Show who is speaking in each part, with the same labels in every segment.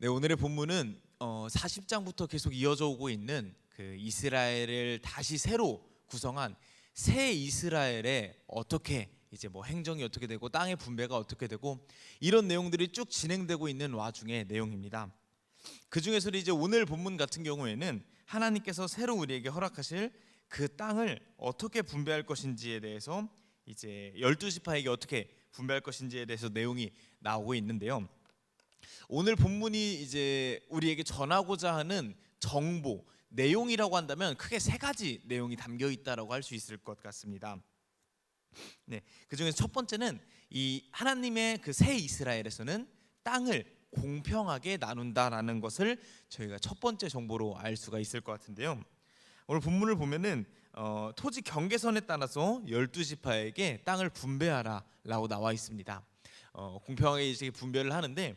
Speaker 1: 네, 오늘의 본문은 40장부터 계속 이어져 오고 있는 그 이스라엘을 다시 새로 구성한 새 이스라엘의 어떻게 이제 뭐 행정이 어떻게 되고 땅의 분배가 어떻게 되고 이런 내용들이 쭉 진행되고 있는 와중의 내용입니다. 그 중에서 이제 오늘 본문 같은 경우에는 하나님께서 새로 우리에게 허락하실 그 땅을 어떻게 분배할 것인지에 대해서 이제 12지파에게 어떻게 분배할 것인지에 대해서 내용이 나오고 있는데요. 오늘 본문이 이제 우리에게 전하고자 하는 정보, 내용이라고 한다면 크게 세 가지 내용이 담겨 있다라고 할 수 있을 것 같습니다. 네, 그 중에서 첫 번째는 이 하나님의 그 새 이스라엘에서는 땅을 공평하게 나눈다라는 것을 저희가 첫 번째 정보로 알 수가 있을 것 같은데요. 오늘 본문을 보면은 토지 경계선에 따라서 12지파에게 땅을 분배하라라고 나와 있습니다. 공평하게 이제 분배를 하는데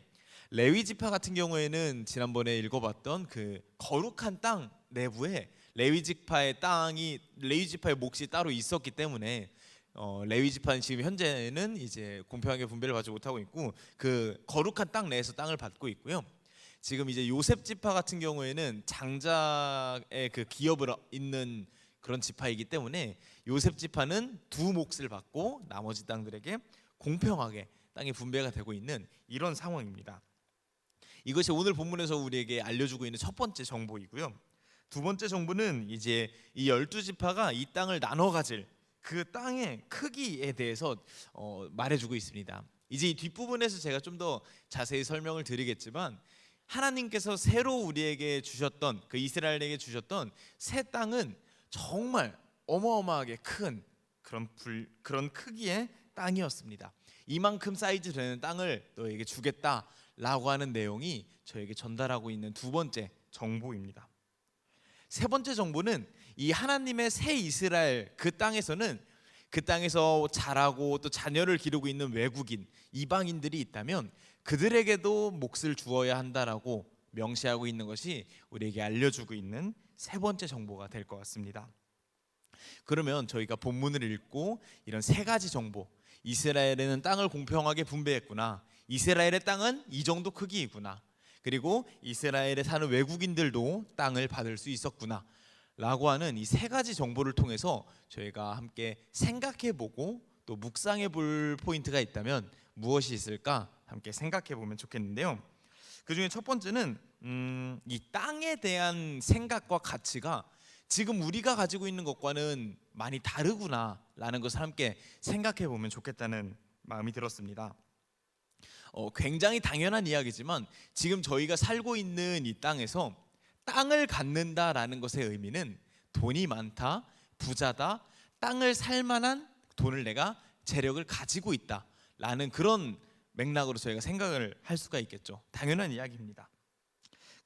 Speaker 1: 레위 지파 같은 경우에는 지난번에 읽어봤던 그 거룩한 땅 내부에 레위 지파의 몫이 따로 있었기 때문에 레위 지파는 지금 현재는 이제 공평하게 분배를 받지 못하고 있고 그 거룩한 땅 내에서 땅을 받고 있고요. 지금 이제 요셉 지파 같은 경우에는 장자의 그 기업을 있는 그런 지파이기 때문에 요셉 지파는 두 몫을 받고 나머지 땅들에게 공평하게 땅이 분배가 되고 있는 이런 상황입니다. 이것이 오늘 본문에서 우리에게 알려주고 있는 첫 번째 정보이고요. 두 번째 정보는 이제 이 12지파가 이 땅을 나눠 가질 그 땅의 크기에 대해서 말해주고 있습니다. 이제 이 뒷부분에서 제가 좀 더 자세히 설명을 드리겠지만 하나님께서 새로 우리에게 주셨던 그 이스라엘에게 주셨던 새 땅은 정말 어마어마하게 큰 그런 크기의 땅이었습니다. 이만큼 사이즈 되는 땅을 너에게 주겠다라고 하는 내용이 저에게 전달하고 있는 두 번째 정보입니다. 세 번째 정보는 이 하나님의 새 이스라엘 그 땅에서는 그 땅에서 자라고 또 자녀를 기르고 있는 외국인 이방인들이 있다면 그들에게도 몫을 주어야 한다라고 명시하고 있는 것이 우리에게 알려주고 있는 세 번째 정보가 될 것 같습니다. 그러면 저희가 본문을 읽고 이런 세 가지 정보, 이스라엘에는 땅을 공평하게 분배했구나, 이스라엘의 땅은 이 정도 크기이구나, 그리고 이스라엘에 사는 외국인들도 땅을 받을 수 있었구나 라고 하는 이 세 가지 정보를 통해서 저희가 함께 생각해보고 또 묵상해볼 포인트가 있다면 무엇이 있을까 함께 생각해보면 좋겠는데요. 그 중에 첫 번째는 이 땅에 대한 생각과 가치가 지금 우리가 가지고 있는 것과는 많이 다르구나 라는 것을 함께 생각해보면 좋겠다는 마음이 들었습니다. 굉장히 당연한 이야기지만 지금 저희가 살고 있는 이 땅에서 땅을 갖는다라는 것의 의미는 돈이 많다, 부자다, 땅을 살 만한 돈을 내가 재력을 가지고 있다라는 그런 맥락으로 저희가 생각을 할 수가 있겠죠. 당연한 이야기입니다.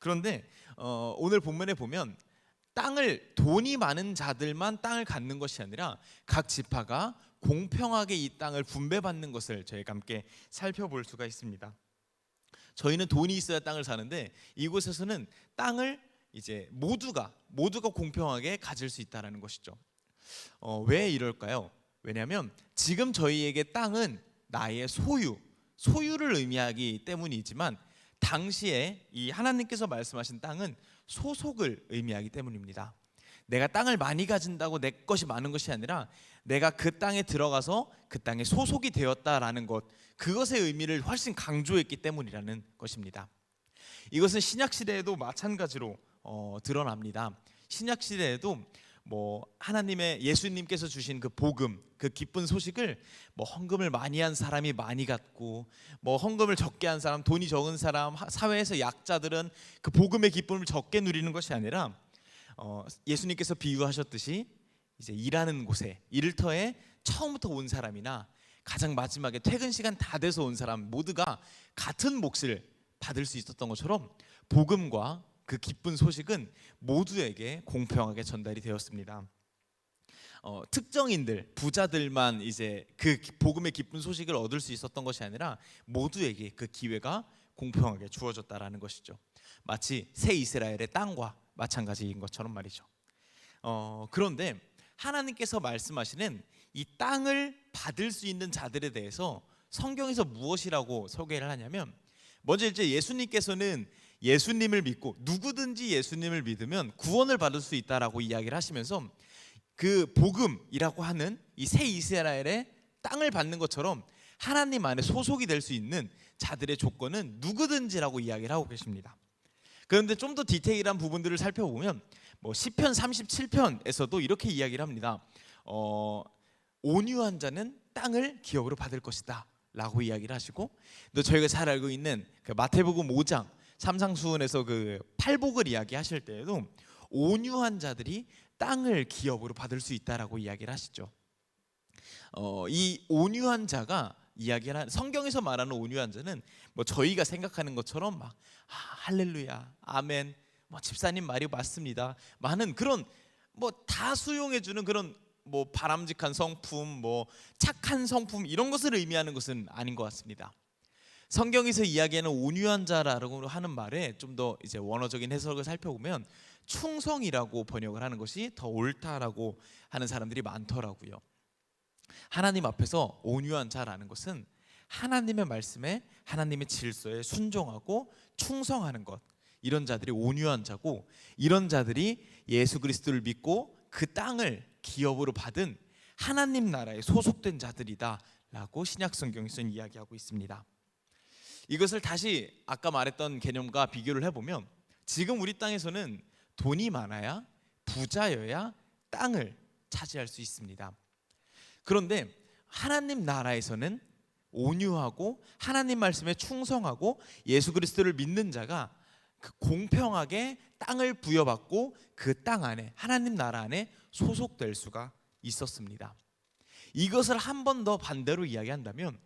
Speaker 1: 그런데 오늘 본문에 보면 돈이 많은 자들만 땅을 갖는 것이 아니라 각 지파가 공평하게 이 땅을 분배받는 것을 저희가 함께 살펴볼 수가 있습니다. 저희는 돈이 있어야 땅을 사는데 이곳에서는 땅을 이제 모두가 공평하게 가질 수 있다라는 것이죠. 왜 이럴까요? 왜냐하면 지금 저희에게 땅은 나의 소유를 의미하기 때문이지만 당시에 이 하나님께서 말씀하신 땅은 소속을 의미하기 때문입니다. 내가 땅을 많이 가진다고 내 것이 많은 것이 아니라 내가 그 땅에 들어가서 그 땅에 소속이 되었다라는 것, 그것의 의미를 훨씬 강조했기 때문이라는 것입니다. 이것은 신약 시대에도 마찬가지로 드러납니다. 신약 시대에도 하나님의 예수님께서 주신 그 복음, 그 기쁜 소식을 헌금을 많이 한 사람이 많이 갖고 헌금을 적게 한 사람, 돈이 적은 사람, 사회에서 약자들은 그 복음의 기쁨을 적게 누리는 것이 아니라 예수님께서 비유하셨듯이 이제 일하는 곳에 일터에 처음부터 온 사람이나 가장 마지막에 퇴근 시간 다 돼서 온 사람 모두가 같은 몫을 받을 수 있었던 것처럼 복음과 그 기쁜 소식은 모두에게 공평하게 전달이 되었습니다. 특정인들, 부자들만 이제 그 복음의 기쁜 소식을 얻을 수 있었던 것이 아니라 모두에게 그 기회가 공평하게 주어졌다라는 것이죠. 마치 새 이스라엘의 땅과 마찬가지인 것처럼 말이죠. 그런데 하나님께서 말씀하시는 이 땅을 받을 수 있는 자들에 대해서 성경에서 무엇이라고 소개를 하냐면, 먼저 이제 예수님께서는 예수님을 믿고 누구든지 예수님을 믿으면 구원을 받을 수 있다라고 이야기를 하시면서 그 복음이라고 하는 이 새 이스라엘의 땅을 받는 것처럼 하나님 안에 소속이 될 수 있는 자들의 조건은 누구든지라고 이야기를 하고 계십니다. 그런데 좀 더 디테일한 부분들을 살펴보면 뭐 시편 37편에서도 이렇게 이야기를 합니다. 온유한 자는 땅을 기업으로 받을 것이다 라고 이야기를 하시고, 또 저희가 잘 알고 있는 그 마태복음 5장 삼상수훈에서 그 팔복을 이야기하실 때에도 온유한 자들이 땅을 기업으로 받을 수 있다라고 이야기를 하시죠. 이 온유한 자가 이야기하는, 성경에서 말하는 온유한 자는 뭐 저희가 생각하는 것처럼 막 할렐루야 아멘 뭐 집사님 말이 맞습니다 많은 그런 뭐 다 수용해주는 그런 뭐 바람직한 성품, 뭐 착한 성품 이런 것을 의미하는 것은 아닌 것 같습니다. 성경에서 이야기하는 온유한 자라고 하는 말에 좀 더 이제 원어적인 해석을 살펴보면 충성이라고 번역을 하는 것이 더 옳다라고 하는 사람들이 많더라고요. 하나님 앞에서 온유한 자라는 것은 하나님의 말씀에, 하나님의 질서에 순종하고 충성하는 것, 이런 자들이 온유한 자고, 이런 자들이 예수 그리스도를 믿고 그 땅을 기업으로 받은 하나님 나라에 소속된 자들이다 라고 신약성경에서는 이야기하고 있습니다. 이것을 다시 아까 말했던 개념과 비교를 해보면 지금 우리 땅에서는 돈이 많아야, 부자여야 땅을 차지할 수 있습니다. 그런데 하나님 나라에서는 온유하고 하나님 말씀에 충성하고 예수 그리스도를 믿는 자가 공평하게 땅을 부여받고 그 땅 안에, 하나님 나라 안에 소속될 수가 있었습니다. 이것을 한 번 더 반대로 이야기한다면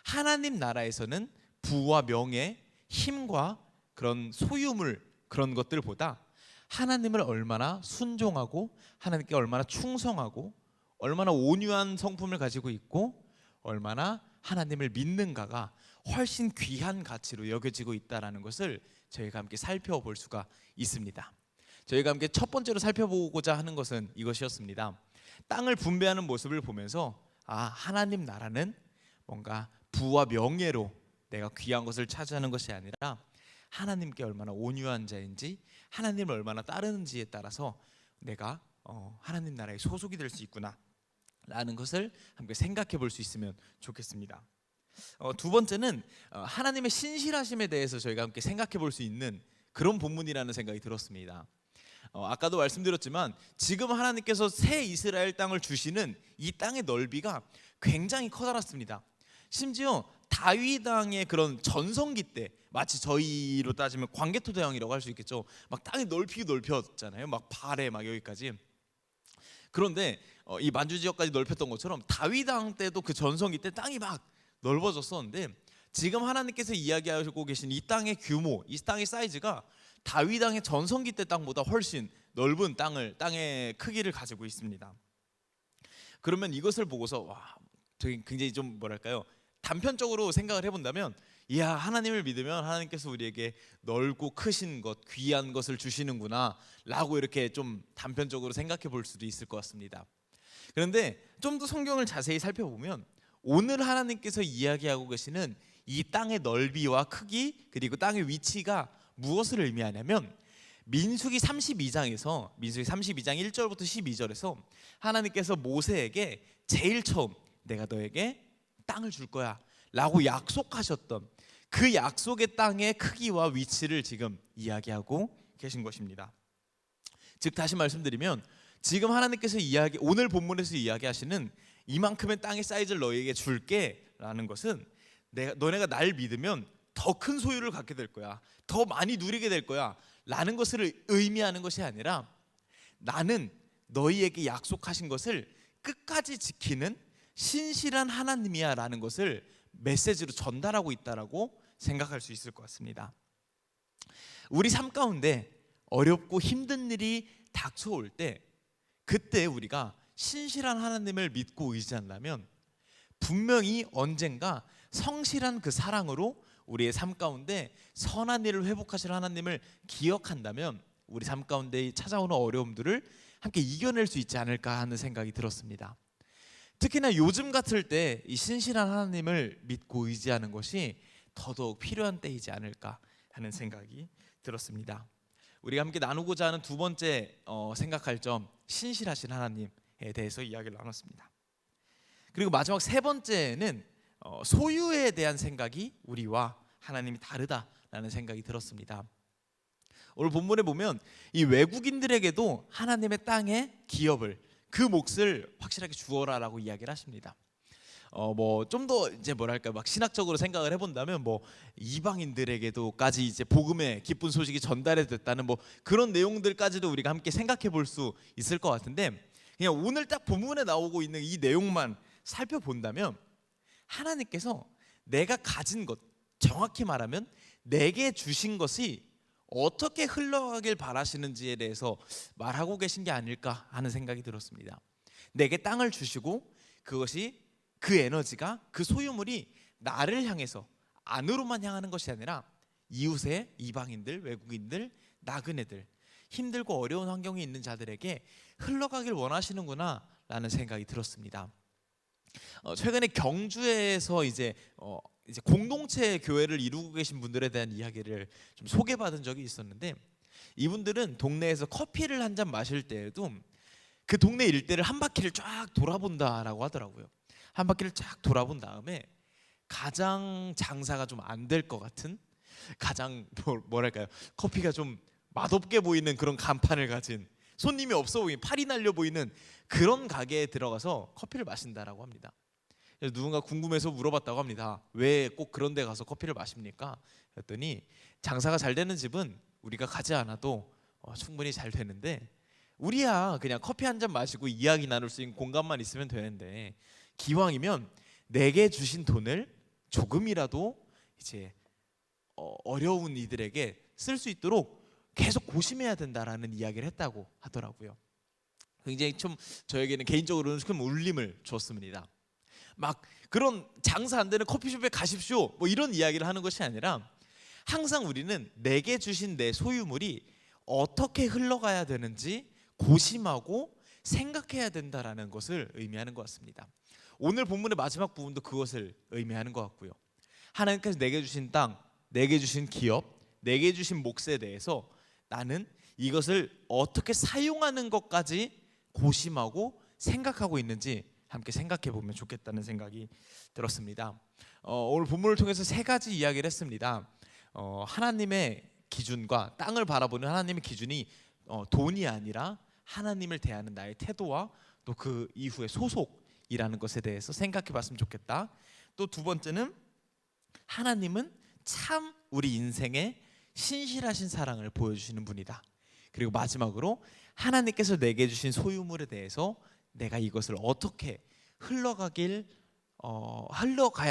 Speaker 1: 하나님 나라에서는 부와 명예, 힘과 그런 소유물, 그런 것들보다 하나님을 얼마나 순종하고 하나님께 얼마나 충성하고 얼마나 온유한 성품을 가지고 있고 얼마나 하나님을 믿는가가 훨씬 귀한 가치로 여겨지고 있다는 것을 저희가 함께 살펴볼 수가 있습니다. 저희가 함께 첫 번째로 살펴보고자 하는 것은 이것이었습니다. 땅을 분배하는 모습을 보면서 하나님 나라는 뭔가 부와 명예로 내가 귀한 것을 차지하는 것이 아니라 하나님께 얼마나 온유한 자인지, 하나님을 얼마나 따르는지에 따라서 내가 하나님 나라에 소속이 될 수 있구나 라는 것을 함께 생각해 볼 수 있으면 좋겠습니다. 두 번째는 하나님의 신실하심에 대해서 저희가 함께 생각해 볼 수 있는 그런 본문이라는 생각이 들었습니다. 아까도 말씀드렸지만 지금 하나님께서 새 이스라엘 땅을 주시는 이 땅의 넓이가 굉장히 커다랗습니다. 심지어 다윗 왕의 그런 전성기 때, 마치 저희로 따지면 광개토대왕이라고 할 수 있겠죠. 막 땅이 넓혔잖아요. 막 발에 막 여기까지. 그런데 이 만주 지역까지 넓혔던 것처럼 다윗 왕 때도 그 전성기 때 땅이 막 넓어졌었는데, 지금 하나님께서 이야기하고 계신 이 땅의 규모, 이 땅의 사이즈가 다윗 왕의 전성기 때 땅보다 훨씬 넓은 땅의 크기를 가지고 있습니다. 그러면 이것을 보고서 되게 굉장히 좀 뭐랄까요, 단편적으로 생각을 해본다면, 이야, 하나님을 믿으면 하나님께서 우리에게 넓고 크신 것, 귀한 것을 주시는구나 라고 이렇게 좀 단편적으로 생각해 볼 수도 있을 것 같습니다. 그런데 좀 더 성경을 자세히 살펴보면 오늘 하나님께서 이야기하고 계시는 이 땅의 넓이와 크기, 그리고 땅의 위치가 무엇을 의미하냐면, 민수기 32장에서 민수기 32장 1절부터 12절에서 하나님께서 모세에게 제일 처음 내가 너에게 땅을 줄 거야 라고 약속하셨던 그 약속의 땅의 크기와 위치를 지금 이야기하고 계신 것입니다. 즉 다시 말씀드리면 지금 하나님께서 오늘 본문에서 이야기하시는 이만큼의 땅의 사이즈를 너에게 줄게 라는 것은 너네가 날 믿으면 더 큰 소유를 갖게 될 거야, 더 많이 누리게 될 거야 라는 것을 의미하는 것이 아니라, 나는 너희에게 약속하신 것을 끝까지 지키는 신실한 하나님이야 라는 것을 메시지로 전달하고 있다라고 생각할 수 있을 것 같습니다. 우리 삶 가운데 어렵고 힘든 일이 닥쳐올 때, 그때 우리가 신실한 하나님을 믿고 의지한다면 분명히 언젠가 성실한 그 사랑으로 우리의 삶 가운데 선한 일을 회복하실 하나님을 기억한다면 우리 삶 가운데 찾아오는 어려움들을 함께 이겨낼 수 있지 않을까 하는 생각이 들었습니다. 특히나 요즘 같을 때 이 신실한 하나님을 믿고 의지하는 것이 더더욱 필요한 때이지 않을까 하는 생각이 들었습니다. 우리가 함께 나누고자 하는 두 번째 생각할 점, 신실하신 하나님에 대해서 이야기를 나눴습니다. 그리고 마지막 세 번째는 소유에 대한 생각이 우리와 하나님이 다르다라는 생각이 들었습니다. 오늘 본문에 보면 이 외국인들에게도 하나님의 땅의 기업을, 그 몫을 확실하게 주어라라고 이야기를 하십니다. 뭐 좀 더 이제 뭐랄까 막 신학적으로 생각을 해본다면 뭐 이방인들에게도까지 이제 복음의 기쁜 소식이 전달이 됐다는 뭐 그런 내용들까지도 우리가 함께 생각해 볼 수 있을 것 같은데, 그냥 오늘 딱 본문에 나오고 있는 이 내용만 살펴본다면 하나님께서 내가 가진 것, 정확히 말하면 내게 주신 것이 어떻게 흘러가길 바라시는지에 대해서 말하고 계신 게 아닐까 하는 생각이 들었습니다. 내게 땅을 주시고 그것이, 그 에너지가, 그 소유물이 나를 향해서 안으로만 향하는 것이 아니라 이웃의 이방인들, 외국인들, 나그네들, 힘들고 어려운 환경에 있는 자들에게 흘러가길 원하시는구나 라는 생각이 들었습니다. 최근에 경주에서 이제 공동체 교회를 이루고 계신 분들에 대한 이야기를 좀 소개받은 적이 있었는데, 이분들은 동네에서 커피를 한 잔 마실 때에도 그 동네 일대를 한 바퀴를 쫙 돌아본다라고 하더라고요. 한 바퀴를 쫙 돌아본 다음에 가장 장사가 좀 안 될 것 같은, 가장 뭐랄까요, 커피가 좀 맛없게 보이는 그런 간판을 가진, 손님이 없어 보이는, 팔이 날려 보이는 그런 가게에 들어가서 커피를 마신다라고 합니다. 그래서 누군가 궁금해서 물어봤다고 합니다. 왜 꼭 그런 데 가서 커피를 마십니까? 그랬더니 장사가 잘 되는 집은 우리가 가지 않아도 충분히 잘 되는데, 우리야 그냥 커피 한 잔 마시고 이야기 나눌 수 있는 공간만 있으면 되는데, 기왕이면 내게 주신 돈을 조금이라도 이제 어려운 이들에게 쓸 수 있도록 계속 고심해야 된다라는 이야기를 했다고 하더라고요. 굉장히 좀 저에게는 개인적으로는 큰 울림을 줬습니다. 막 그런 장사 안 되는 커피숍에 가십시오 뭐 이런 이야기를 하는 것이 아니라, 항상 우리는 내게 주신 내 소유물이 어떻게 흘러가야 되는지 고심하고 생각해야 된다라는 것을 의미하는 것 같습니다. 오늘 본문의 마지막 부분도 그것을 의미하는 것 같고요. 하나님께서 내게 주신 땅, 내게 주신 기업, 내게 주신 몫에 대해서 나는 이것을 어떻게 사용하는 것까지 고심하고 생각하고 있는지 함께 생각해 보면 좋겠다는 생각이 들었습니다. 오늘 본문을 통해서 세 가지 이야기를 했습니다. 하나님의 기준과 땅을 바라보는 하나님의 기준이 돈이 아니라 하나님을 대하는 나의 태도와 또 그 이후의 소속이라는 것에 대해서 생각해 봤으면 좋겠다. 또 두 번째는 하나님은 참 우리 인생에 신실하신 사랑을 보여주시는 분이다. 그리고 마지막으로 하나님께서 내게 주신 소유물에 대해서 내가 이것을 어떻게 흘러가야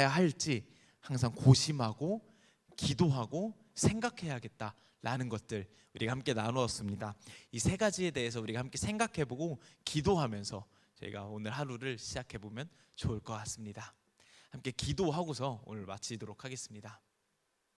Speaker 1: 할지 항상 고심하고 기도하고 생각해야겠다라는 것들 우리가 함께 나누었습니다. 이 세 가지에 대해서 우리가 함께 생각해보고 기도하면서 저희가 오늘 하루를 시작해보면 좋을 것 같습니다. 함께 기도하고서 오늘 마치도록 하겠습니다.